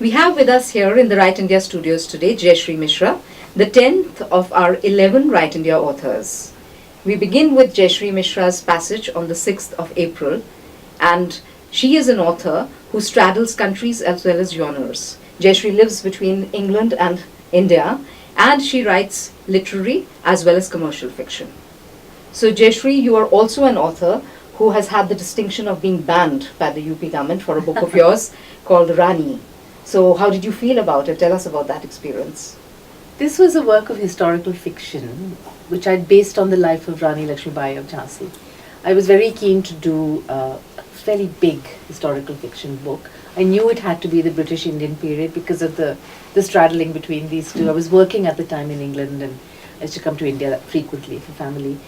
We have with us here in the Right India studios today Jaishree Misra, the 10th of our 11 Right India authors. We begin with Jaishree Misra's passage on the 6th of April, and she is an author who straddles countries as well as genres. Jaishree lives between England and India, and she writes literary as well as commercial fiction. So Jaishree, you are also an author who has had the distinction of being banned by the UP government for a book of yours called Rani. So how did you feel about it? Tell us about that experience. This was a work of historical fiction which I'd based on the life of Rani Lakshmibai of Jhansi. I was very keen to do a fairly big historical fiction book. I knew it had to be the British Indian period because of the straddling between these two. I was working at the time in England and I used to come to India frequently for family.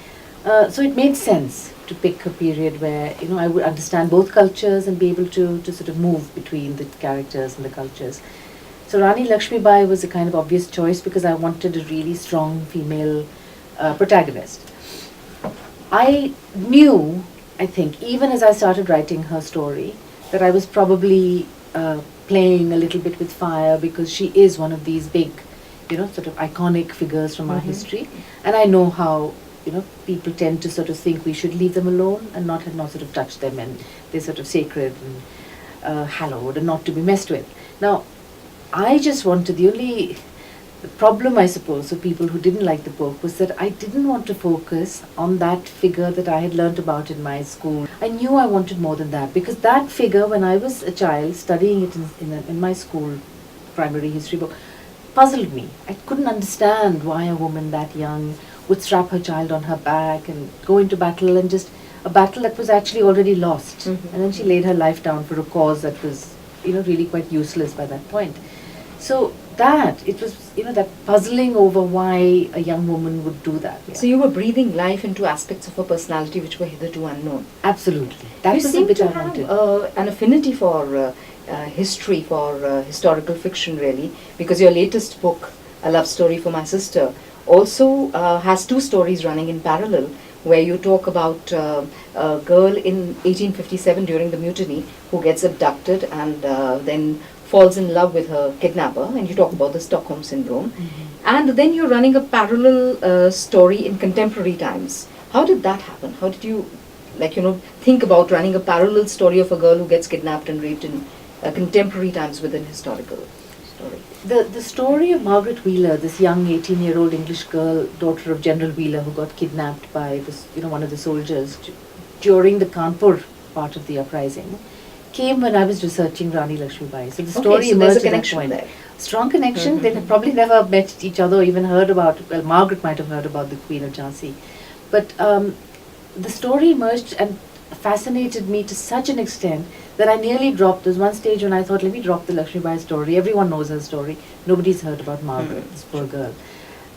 So it made sense to pick a period where I would understand both cultures and be able to sort of move between the characters and the cultures. So Rani Lakshmibai was a kind of obvious choice because I wanted a really strong female protagonist. I knew, I think, even as I started writing her story, that I was probably playing a little bit with fire because she is one of these big, sort of iconic figures from our history. And I know how people tend to sort of think we should leave them alone and not sort of touch them, and they're sort of sacred and hallowed and not to be messed with. Now, I just wanted, the problem, I suppose, of people who didn't like the book was that I didn't want to focus on that figure that I had learnt about in my school. I knew I wanted more than that because that figure, when I was a child studying it in my school primary history book, puzzled me. I couldn't understand why a woman that young would strap her child on her back and go into battle, and just a battle that was actually already lost. And then she laid her life down for a cause that was, really quite useless by that point. So it was, that puzzling over why a young woman would do that. Yeah. So you were breathing life into aspects of her personality which were hitherto unknown. Absolutely. That you was seem the bit to I wanted. have an affinity for history, for historical fiction, really, because your latest book, A Love Story for My Sister, also has two stories running in parallel, where you talk about a girl in 1857 during the mutiny who gets abducted and then falls in love with her kidnapper, and you talk about the Stockholm Syndrome. And then you're running a parallel story in contemporary times. How did that happen? How did you, think about running a parallel story of a girl who gets kidnapped and raped in contemporary times within historical story? The story of Margaret Wheeler, this young 18-year-old English girl, daughter of General Wheeler, who got kidnapped by this, one of the soldiers during the Kanpur part of the uprising, came when I was researching Rani Lakshmibai. So the story emerged at that point. There. Strong connection. They had probably never met each other or even heard about, well, Margaret might have heard about the Queen of Jhansi. But the story emerged and fascinated me to such an extent that I nearly dropped. There was one stage when I thought, let me drop the Lakshmibai story. Everyone knows her story. Nobody's heard about Margaret, this poor girl.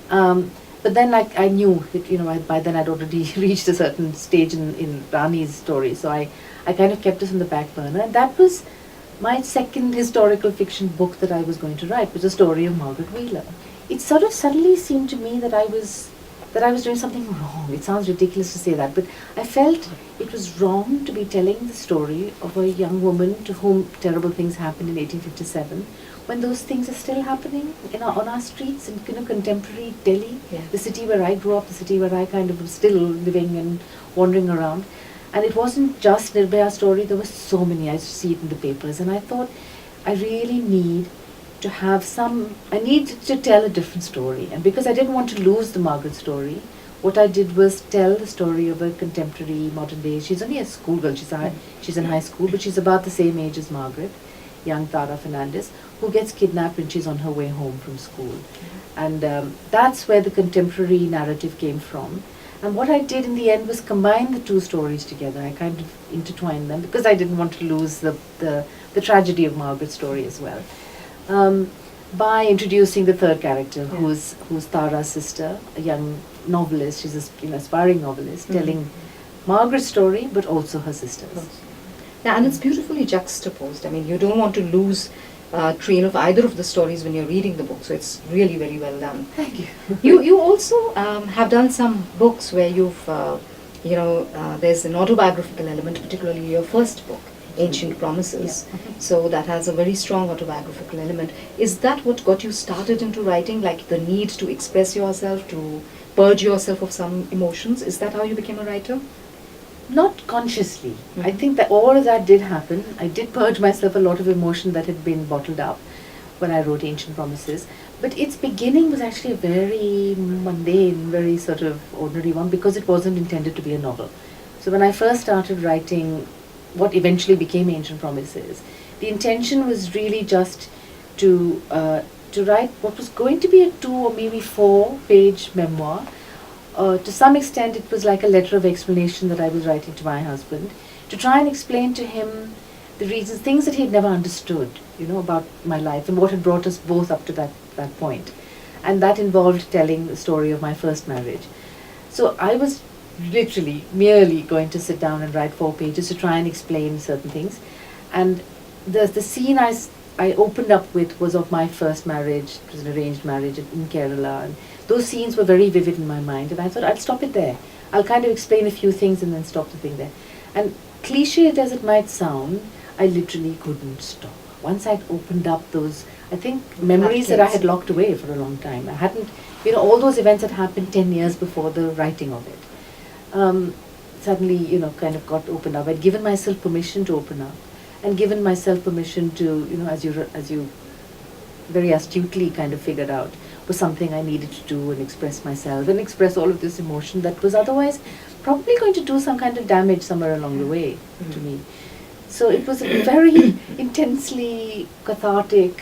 But then I knew that, by then I'd already reached a certain stage in Rani's story. So I kind of kept this on the back burner. And that was my second historical fiction book that I was going to write, was the story of Margaret Wheeler. It sort of suddenly seemed to me that I was doing something wrong. It sounds ridiculous to say that, but I felt it was wrong to be telling the story of a young woman to whom terrible things happened in 1857, when those things are still happening on our streets in contemporary Delhi, the city where I grew up, the city where I kind of was still living and wandering around. And it wasn't just Nirbhaya's story, there were so many. I used to see it in the papers, and I thought, I really need to have I need to tell a different story. And because I didn't want to lose the Margaret story, what I did was tell the story of a contemporary, modern day. She's only a schoolgirl, she's in high school, but she's about the same age as Margaret, young Tara Fernandez, who gets kidnapped when she's on her way home from school. And that's where the contemporary narrative came from. And what I did in the end was combine the two stories together. I kind of intertwined them because I didn't want to lose the tragedy of Margaret's story as well. By introducing the third character, who's Tara's sister, a young novelist. She's an aspiring novelist, telling Margaret's story, but also her sister's. Yeah, and it's beautifully juxtaposed. I mean, you don't want to lose trail of either of the stories when you're reading the book, so it's really very well done. Thank you. You also have done some books where you've, there's an autobiographical element, particularly your first book, Ancient Promises. Yeah. So that has a very strong autobiographical element. Is that what got you started into writing, like the need to express yourself, to purge yourself of some emotions? Is that how you became a writer? Not consciously. I Mhm. think that all of that did happen. I did purge myself a lot of emotion that had been bottled up when I wrote Ancient Promises. But its beginning was actually a very mundane, very sort of ordinary one because it wasn't intended to be a novel. So when I first started writing what eventually became Ancient Promises, the intention was really just to write what was going to be a 2 or maybe 4 page memoir. To some extent, it was like a letter of explanation that I was writing to my husband to try and explain to him the reasons, things that he had never understood, about my life and what had brought us both up to that point. And that involved telling the story of my first marriage. So I was literally merely going to sit down and write 4 pages to try and explain certain things. And the scene I opened up with was of my first marriage. It was an arranged marriage in Kerala. And those scenes were very vivid in my mind. And I thought I'll stop it there. I'll kind of explain a few things and then stop the thing there. And cliched as it might sound, I literally couldn't stop. Once I'd opened up those, I think, memories that I had locked away for a long time. I hadn't, all those events had happened 10 years before the writing of it. Suddenly, kind of got opened up. I'd given myself permission to open up and given myself permission to, as you very astutely kind of figured out, was something I needed to do and express myself and express all of this emotion that was otherwise probably going to do some kind of damage somewhere along the way to me. So it was a very intensely cathartic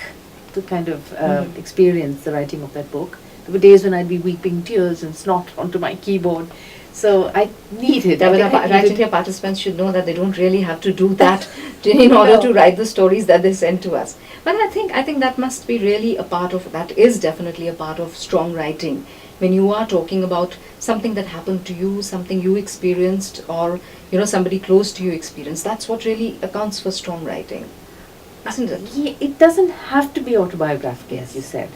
kind of experience, the writing of that book. There were days when I'd be weeping tears and snot onto my keyboard. So I needed. Writing your participants should know that they don't really have to do that in order to write the stories that they send to us. But I think that must be really a part of, that is definitely a part of strong writing. When you are talking about something that happened to you, something you experienced, or somebody close to you experienced, that's what really accounts for strong writing, isn't it? Yeah, it doesn't have to be autobiographical, as you said.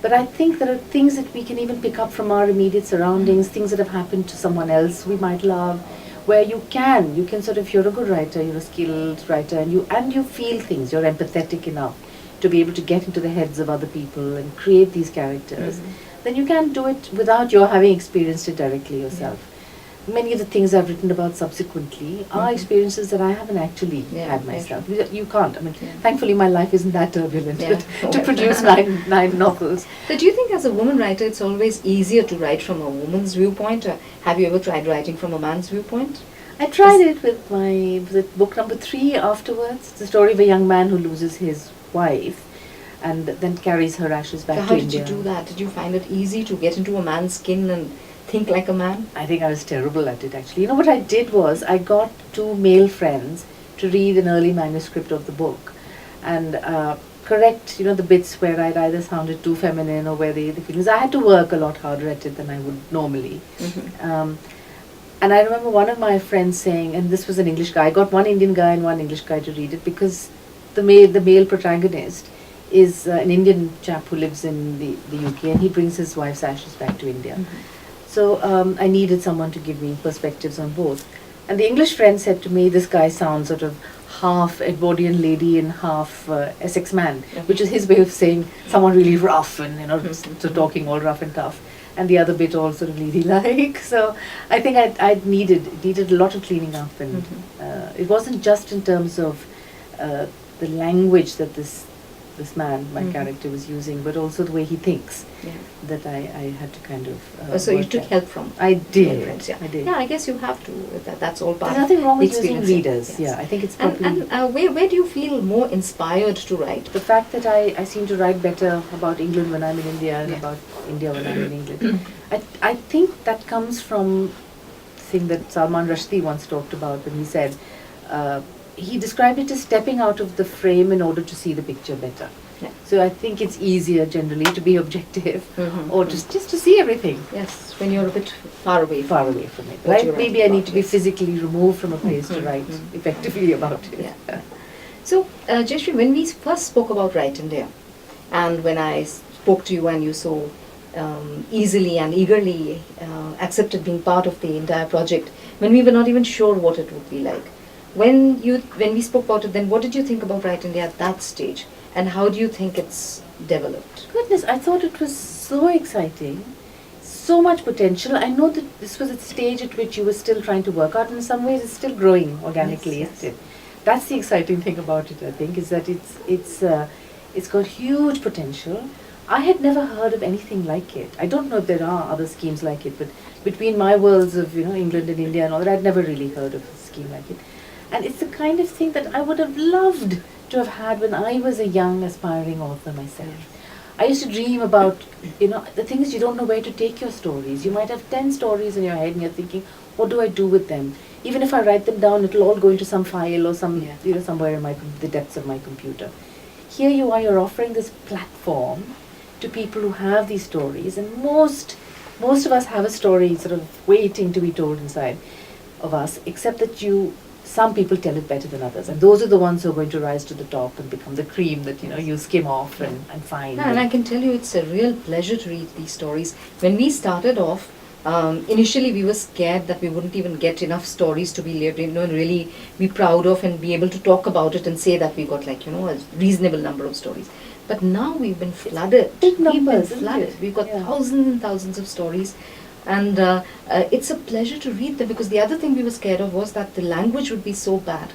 But I think there are things that we can even pick up from our immediate surroundings, things that have happened to someone else we might love, where you can sort of, if you're a good writer, you're a skilled writer, and you feel things, you're empathetic enough to be able to get into the heads of other people and create these characters, then you can do it without your having experienced it directly yourself. Many of the things I've written about subsequently are experiences that I haven't actually had myself. You can't. I mean, thankfully my life isn't that turbulent to produce nine novels. So do you think as a woman writer it's always easier to write from a woman's viewpoint? Or have you ever tried writing from a man's viewpoint? I tried it with book number 3 afterwards. It's the story of a young man who loses his wife and then carries her ashes back to India. So how did you do that? Did you find it easy to get into a man's skin and think like a man? I think I was terrible at it, actually. What I did was I got 2 male friends to read an early manuscript of the book and correct, the bits where I'd either sounded too feminine or where the feelings. I had to work a lot harder at it than I would normally. And I remember one of my friends saying, and this was an English guy, I got one Indian guy and one English guy to read it because the male protagonist is an Indian chap who lives in the UK and he brings his wife's ashes back to India. So I needed someone to give me perspectives on both. And the English friend said to me, this guy sounds sort of half Edwardian lady and half Essex man, which is his way of saying someone really rough and, so talking all rough and tough. And the other bit all sort of ladylike. So I think I needed a lot of cleaning up. And it wasn't just in terms of the language that this man, my character, was using, but also the way he thinks, that I had to kind of so you took help from I did. friends, I did. Yeah, I guess you have to. That's all part There's of nothing wrong with the using experience. readers. Yeah, I think it's probably... And where do you feel more inspired to write? The fact that I seem to write better about England when I'm in India and about India when I'm in England. I think that comes from the thing that Salman Rushdie once talked about when he said, he described it as stepping out of the frame in order to see the picture better. So I think it's easier generally to be objective or just to see everything. Yes, when you're a bit far away from it. Right? Maybe I need to be physically removed from a place to write effectively about it. So, Jaishree, when we first spoke about Write India, and when I spoke to you and you so easily and eagerly accepted being part of the entire project, when we were not even sure what it would be like, when we spoke about it, then what did you think about Right India at that stage, and how do you think it's developed? Goodness, I thought it was so exciting, so much potential. I know that this was a stage at which you were still trying to work out. In some ways, it's still growing organically. Yes, Isn't it? That's the exciting thing about it. I think is that it's got huge potential. I had never heard of anything like it. I don't know if there are other schemes like it, but between my worlds of England and India and all that, I'd never really heard of a scheme like it. And it's the kind of thing that I would have loved to have had when I was a young aspiring author myself. I used to dream about, the thing is you don't know where to take your stories. You might have 10 stories in your head and you're thinking, what do I do with them? Even if I write them down, it'll all go into some file or somewhere in the depths of my computer. Here you are, you're offering this platform to people who have these stories, and most of us have a story sort of waiting to be told inside of us, except that some people tell it better than others, and those are the ones who are going to rise to the top and become the cream that you skim off and find. And I can tell you, it's a real pleasure to read these stories. When we started off, initially we were scared that we wouldn't even get enough stories to be really be proud of and be able to talk about it and say that we got a reasonable number of stories. But now we've been flooded. Big numbers, We've been flooded. We've got thousands and thousands of stories. And it's a pleasure to read them, because the other thing we were scared of was that the language would be so bad,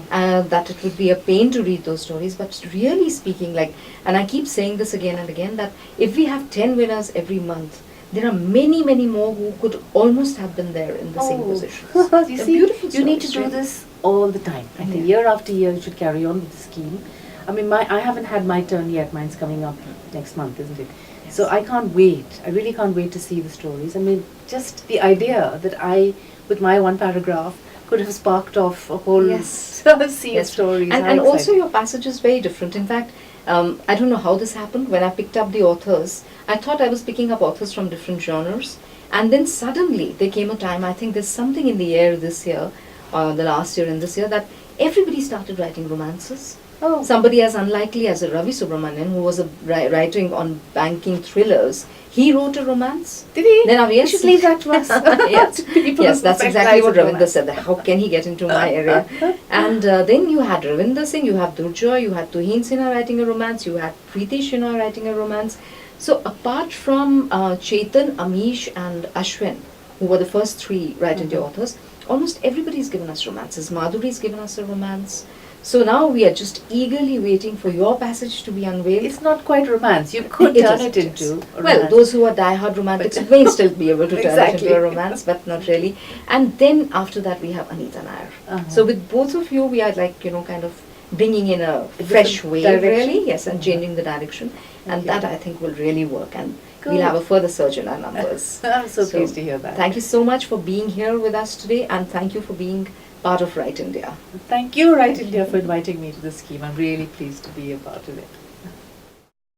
that it would be a pain to read those stories. But really speaking, and I keep saying this again and again, that if we have 10 winners every month, there are many, many more who could almost have been there in the same positions. You see, you need to do this all the time. I think year after year you should carry on with the scheme. I mean, I haven't had my turn yet. Mine's coming up next month, isn't it? Yes. So I can't wait. I really can't wait to see the stories. I mean, just the idea that I, with my one paragraph, could have sparked off a whole sea of stories. And also your passage is very different. In fact, I don't know how this happened. When I picked up the authors, I thought I was picking up authors from different genres. And then suddenly there came a time, I think there's something in the air this year, the last year and this year, that everybody started writing romances. Oh. Somebody as unlikely as a Ravi Subramanian, who was writing on banking thrillers, he wrote a romance. Did he? Then you should leave that to us. Yes, that's exactly what Ravinder said. How can he get into my area? And then you had Ravinder Singh, you have Durjoy, you had Tuhin Sinha writing a romance, you had Preeti Shinha writing a romance. So apart from Chetan, Amish and Ashwin, who were the first three Right India authors, almost everybody's given us romances. Madhuri's given us a romance. So now we are just eagerly waiting for your passage to be unveiled. It's not quite romance. You could turn it into a romance. Well, those who are die-hard romantics may still be able to turn it into a romance, but not really. And then after that we have Anita Nair. So with both of you, we are kind of bringing in a fresh wave, really, yes, and changing the direction. And that I think will really work, and we'll have a further surge in our numbers. I'm so pleased to hear that. Thank you so much for being here with us today, and thank you for being part of Right India. Thank you, Right India, for inviting me to the scheme. I'm really pleased to be a part of it.